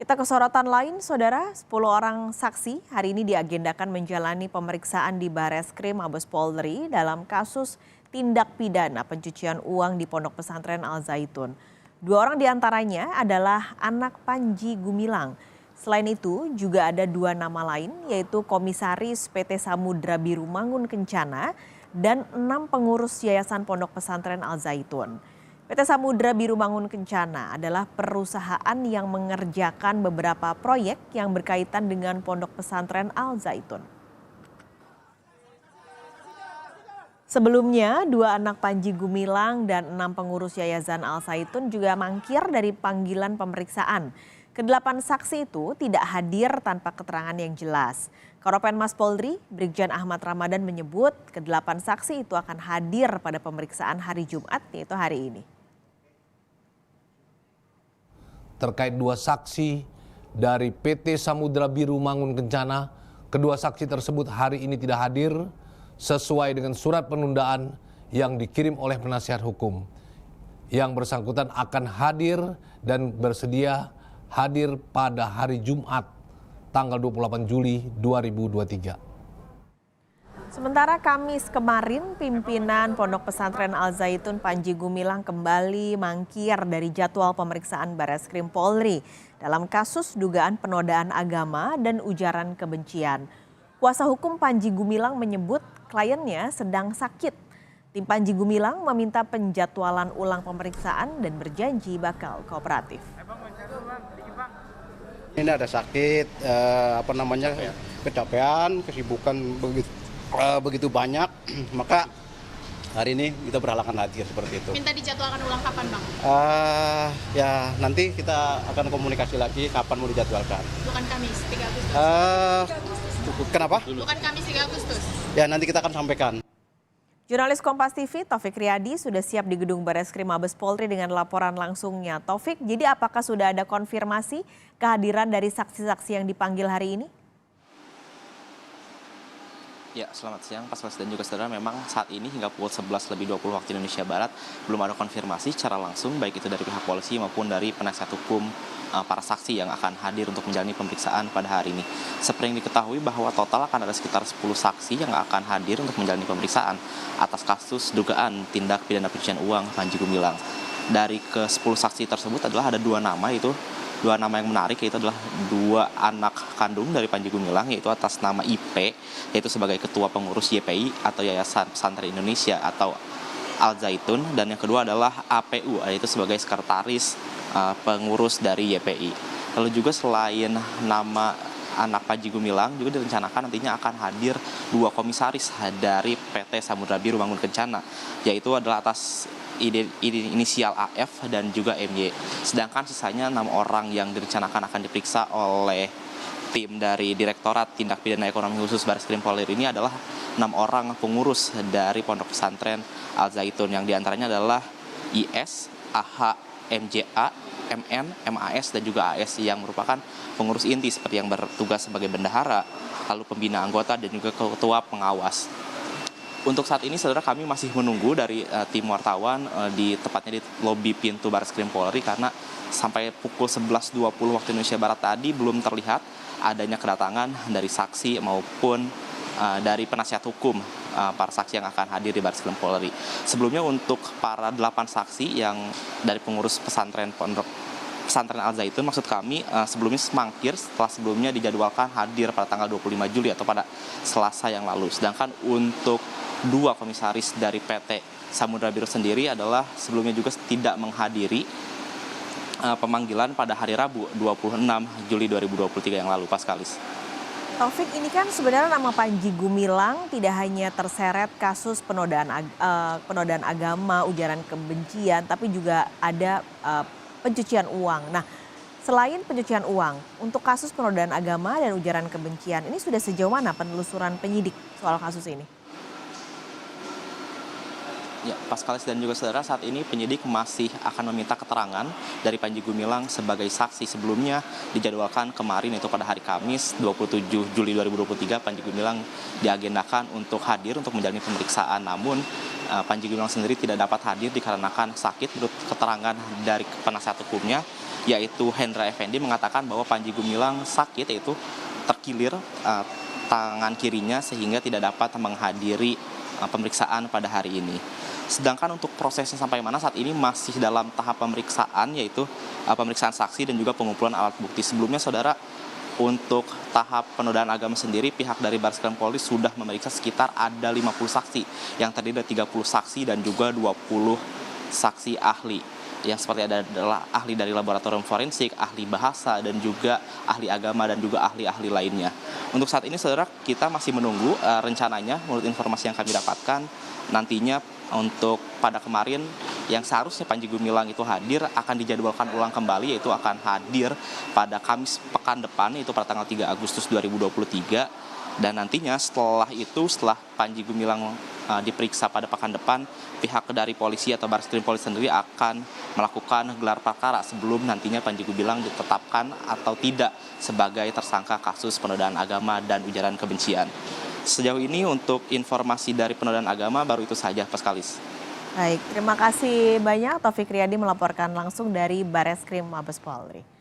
Kita ke sorotan lain, Saudara. 10 orang saksi hari ini diagendakan menjalani pemeriksaan di Bareskrim Mabes Polri dalam kasus tindak pidana pencucian uang di Pondok Pesantren Al Zaitun. 2 orang diantaranya adalah anak Panji Gumilang. Selain itu juga ada 2 nama lain, yaitu Komisaris PT Samudra Biru Mangun Kencana dan 6 pengurus Yayasan Pondok Pesantren Al Zaitun. PT Samudra Biru Mangun Kencana adalah perusahaan yang mengerjakan beberapa proyek yang berkaitan dengan Pondok Pesantren Al Zaitun. Sebelumnya, 2 anak Panji Gumilang dan 6 pengurus Yayasan Al Zaitun juga mangkir dari panggilan pemeriksaan. Ke-8 saksi itu tidak hadir tanpa keterangan yang jelas. Karopenmas Polri, Brigjen Ahmad Ramadan menyebut ke-8 saksi itu akan hadir pada pemeriksaan hari Jumat, yaitu hari ini. Terkait 2 saksi dari PT Samudra Biru Mangun Kencana, kedua saksi tersebut hari ini tidak hadir sesuai dengan surat penundaan yang dikirim oleh penasihat hukum. Yang bersangkutan akan hadir dan bersedia hadir pada hari Jumat tanggal 28 Juli 2023. Sementara Kamis kemarin, pimpinan Pondok Pesantren Al Zaitun Panji Gumilang kembali mangkir dari jadwal pemeriksaan Bareskrim Polri dalam kasus dugaan penodaan agama dan ujaran kebencian. Kuasa hukum Panji Gumilang menyebut kliennya sedang sakit. Tim Panji Gumilang meminta penjadwalan ulang pemeriksaan dan berjanji bakal kooperatif. Ini ada sakit, kecapean, kesibukan begitu banyak, maka hari ini kita berhalangan hadir seperti itu. Minta dijadwalkan ulang kapan, Bang? Ya nanti kita akan komunikasi lagi kapan mau dijadwalkan. Bukan Kamis, 3 Agustus. Kenapa? Bukan Kamis 3 Agustus. Ya nanti kita akan sampaikan. Jurnalis Kompas TV Taufik Riyadi sudah siap di gedung Bareskrim Mabes Polri dengan laporan langsungnya. Taufik, jadi apakah sudah ada konfirmasi kehadiran dari saksi-saksi yang dipanggil hari ini? Ya, selamat siang Pak Sales dan juga saudara. Memang saat ini hingga pukul 11:20 waktu Indonesia Barat belum ada konfirmasi secara langsung baik itu dari pihak polisi maupun dari penasihat hukum para saksi yang akan hadir untuk menjalani pemeriksaan pada hari ini. Seperti yang diketahui bahwa total akan ada sekitar 10 saksi yang akan hadir untuk menjalani pemeriksaan atas kasus dugaan tindak pidana pencucian uang Panji Gumilang. Dari ke-10 saksi tersebut adalah ada 2 nama, yaitu 2 nama yang menarik, yaitu adalah 2 anak kandung dari Panji Gumilang, yaitu atas nama IP, yaitu sebagai ketua pengurus YPI atau Yayasan Pesantren Indonesia atau Al Zaitun, dan yang kedua adalah APU, yaitu sebagai sekretaris pengurus dari YPI. Lalu juga selain nama anak Panji Gumilang, juga direncanakan nantinya akan hadir 2 komisaris dari PT Samudra Biru Mangun Kencana, yaitu adalah atas inisial AF dan juga MY. Sedangkan sisanya 6 orang yang direncanakan akan diperiksa oleh tim dari Direktorat Tindak Pidana Ekonomi Khusus Bareskrim Polri ini adalah 6 orang pengurus dari Pondok Pesantren Al Zaitun, yang diantaranya adalah IS, AH, MJA, MN, MAS, dan juga AS yang merupakan pengurus inti seperti yang bertugas sebagai bendahara, lalu pembina anggota dan juga ketua pengawas. Untuk saat ini saudara, kami masih menunggu dari tim wartawan tepatnya di lobi pintu Bareskrim Polri, karena sampai pukul 11:20 waktu Indonesia Barat tadi belum terlihat adanya kedatangan dari saksi maupun dari penasihat hukum para saksi yang akan hadir di Bareskrim Polri. Sebelumnya untuk para 8 saksi yang dari pengurus pesantren Pesantren Al Zaitun, maksud kami sebelumnya semangkir setelah sebelumnya dijadwalkan hadir pada tanggal 25 Juli atau pada Selasa yang lalu. Sedangkan untuk 2 komisaris dari PT Samudra Biru sendiri adalah sebelumnya juga tidak menghadiri pemanggilan pada hari Rabu 26 Juli 2023 yang lalu, Pak Skalis. Taufik, ini kan sebenarnya nama Panji Gumilang tidak hanya terseret kasus penodaan agama, ujaran kebencian, tapi juga ada pencucian uang. Nah, selain pencucian uang, untuk kasus penodaan agama dan ujaran kebencian, ini sudah sejauh mana penelusuran penyidik soal kasus ini? Ya, Paskalis dan juga saudara, saat ini penyidik masih akan meminta keterangan dari Panji Gumilang sebagai saksi. Sebelumnya dijadwalkan kemarin, itu pada hari Kamis 27 Juli 2023, Panji Gumilang diagendakan untuk hadir untuk menjalani pemeriksaan. Namun Panji Gumilang sendiri tidak dapat hadir dikarenakan sakit. Menurut keterangan dari penasihat hukumnya, yaitu Hendra Effendi, mengatakan bahwa Panji Gumilang sakit, yaitu terkilir tangan kirinya sehingga tidak dapat menghadiri pemeriksaan pada hari ini. Sedangkan untuk prosesnya sampai mana saat ini masih dalam tahap pemeriksaan, yaitu pemeriksaan saksi dan juga pengumpulan alat bukti. Sebelumnya saudara, untuk tahap penodaan agama sendiri, pihak dari Barreskrim Polri sudah memeriksa sekitar ada 50 saksi yang terdiri dari 30 saksi dan juga 20 saksi ahli. Yang seperti adalah ahli dari laboratorium forensik, ahli bahasa, dan juga ahli agama dan juga ahli-ahli lainnya. Untuk saat ini saudara, kita masih menunggu rencananya menurut informasi yang kami dapatkan nantinya untuk pada kemarin yang seharusnya Panji Gumilang itu hadir akan dijadwalkan ulang kembali, yaitu akan hadir pada Kamis pekan depan, yaitu pada tanggal 3 Agustus 2023. Dan nantinya setelah Panji Gumilang diperiksa pada pekan depan, pihak dari polisi atau Barreskrim Polri sendiri akan melakukan gelar perkara sebelum nantinya Panji Gumilang ditetapkan atau tidak sebagai tersangka kasus penodaan agama dan ujaran kebencian. Sejauh ini untuk informasi dari penodaan agama baru itu saja, Paskalis. Baik, terima kasih banyak Taufik Riyadi melaporkan langsung dari Barreskrim Mabes Polri.